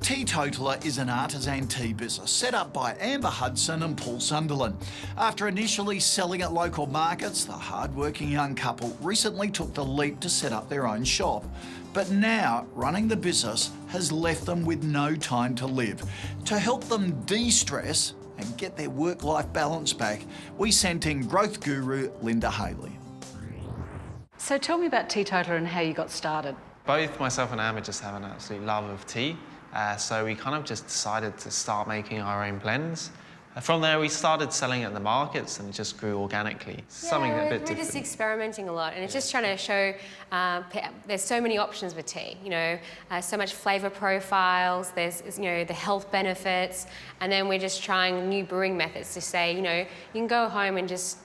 Teetotaler is an artisan tea business set up by Amber Hudson and Paul Sunderland. After initially selling at local markets, the hard-working young couple recently took the leap to set up their own shop. But now, running the business has left them with no time to live. To help them de-stress and get their work-life balance back, we sent in growth guru Linda Haley. So tell me about Teetotaler and how you got started. Both myself and Amber just have an absolute love of tea. So we kind of just decided to start making our own blends. From there, we started selling at the markets and it just grew organically. Something a bit different. We're just experimenting a lot, and it's just trying to show there's so many options with tea. You know, so much flavour profiles. There's the health benefits, and then we're just trying new brewing methods to say you can go home and just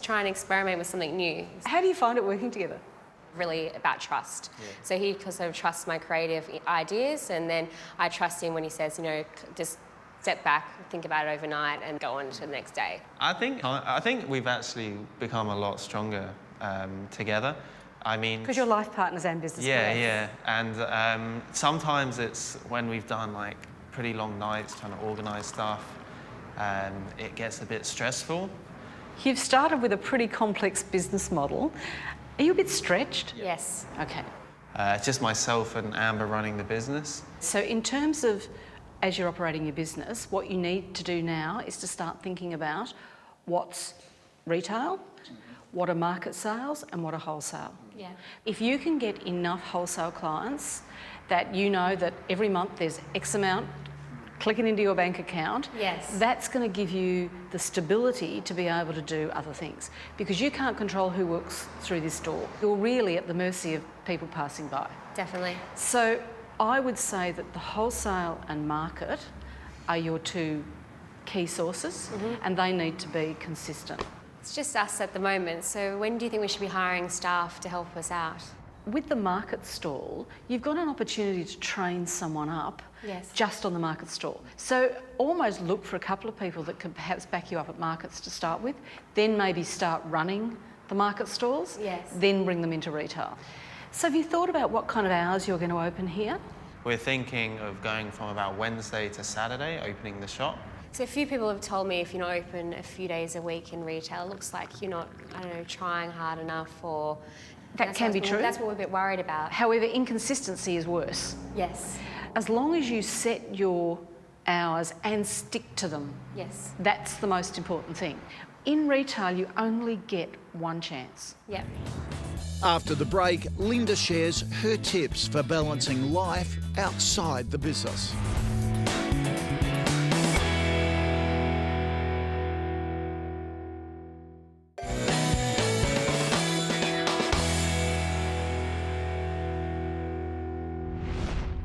try and experiment with something new. How do you find it working together? Really about trust. Yeah. So he sort of trusts my creative ideas, and then I trust him when he says, just step back, think about it overnight, and go on to the next day. I think we've actually become a lot stronger together. I mean, because you're life partners and business partners. Yeah, and sometimes it's when we've done like pretty long nights trying to organise stuff, it gets a bit stressful. You've started with a pretty complex business model. Are you a bit stretched? Yes. Okay. It's just myself and Amber running the business. So in terms of, as you're operating your business, what you need to do now is to start thinking about what's retail, what are market sales, and what are wholesale. Yeah. If you can get enough wholesale clients that you know that every month there's X amount clicking into your bank account, yes, that's going to give you the stability to be able to do other things, because you can't control who walks through this door. You're really at the mercy of people passing by. Definitely. So I would say that the wholesale and market are your two key sources, and they need to be consistent. It's just us at the moment, so when do you think we should be hiring staff to help us out? With the market stall, you've got an opportunity to train someone up just on the market stall. So almost look for a couple of people that could perhaps back you up at markets to start with, then maybe start running the market stalls, then bring them into retail. So have you thought about what kind of hours you're going to open here? We're thinking of going from about Wednesday to Saturday, opening the shop. So a few people have told me if you're not open a few days a week in retail, it looks like you're not, trying hard enough, or... That can be true. That's what we're a bit worried about. However, inconsistency is worse. Yes. As long as you set your hours and stick to them. Yes. That's the most important thing. In retail, you only get one chance. Yep. After the break, Linda shares her tips for balancing life outside the business.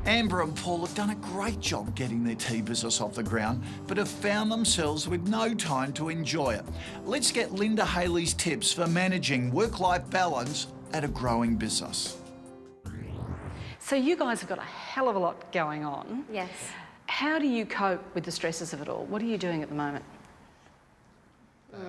Amber and Paul have done a great job getting their tea business off the ground, but have found themselves with no time to enjoy it. Let's get Linda Haley's tips for managing work-life balance at a growing business. So you guys have got a hell of a lot going on. Yes. How do you cope with the stresses of it all? What are you doing at the moment? Probably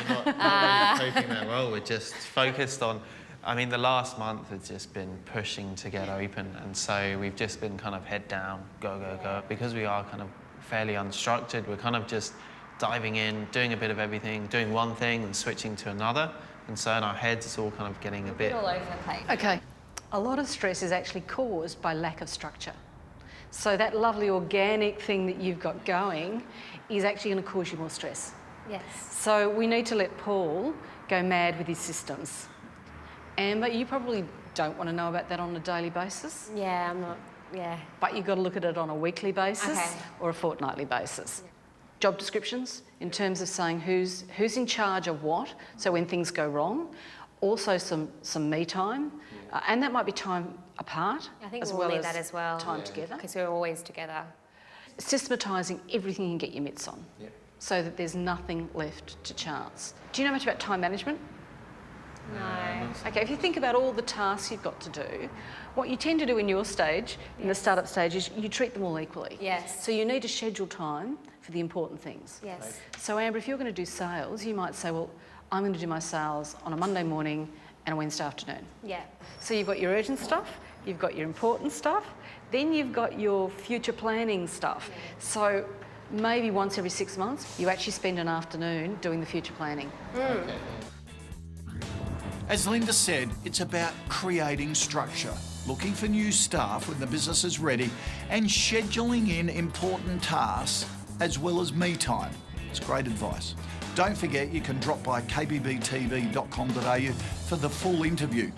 not really coping that well. We're just focused on... the last month has just been pushing to get open, and so we've just been kind of head down, go, go, go. Because we are kind of fairly unstructured, we're kind of just diving in, doing a bit of everything, doing one thing and switching to another. And so in our heads, it's all kind of getting a bit... all over the place. Okay. A lot of stress is actually caused by lack of structure. So that lovely organic thing that you've got going is actually going to cause you more stress. Yes. So we need to let Paul go mad with his systems. Amber, you probably don't want to know about that on a daily basis. Yeah, I'm not, But you've got to look at it on a weekly basis or a fortnightly basis. Job descriptions, in terms of saying who's in charge of what, so when things go wrong. Also some me time, and that might be time apart. I think as we'll well need as that as well. Time together. Because we're always together. Systematising everything you can get your mitts on, so that there's nothing left to chance. Do you know much about time management? No. Okay, if you think about all the tasks you've got to do, what you tend to do in your stage, in the start-up stage, is you treat them all equally. Yes. So you need to schedule time for the important things. Yes. So Amber, if you're going to do sales, you might say, well, I'm going to do my sales on a Monday morning and a Wednesday afternoon. Yeah. So you've got your urgent stuff, you've got your important stuff, Then you've got your future planning stuff. So maybe once every 6 months, you actually spend an afternoon doing the future planning. Okay. As Linda said, it's about creating structure, looking for new staff when the business is ready, and scheduling in important tasks as well as me time. It's great advice. Don't forget you can drop by kbbtv.com.au for the full interview.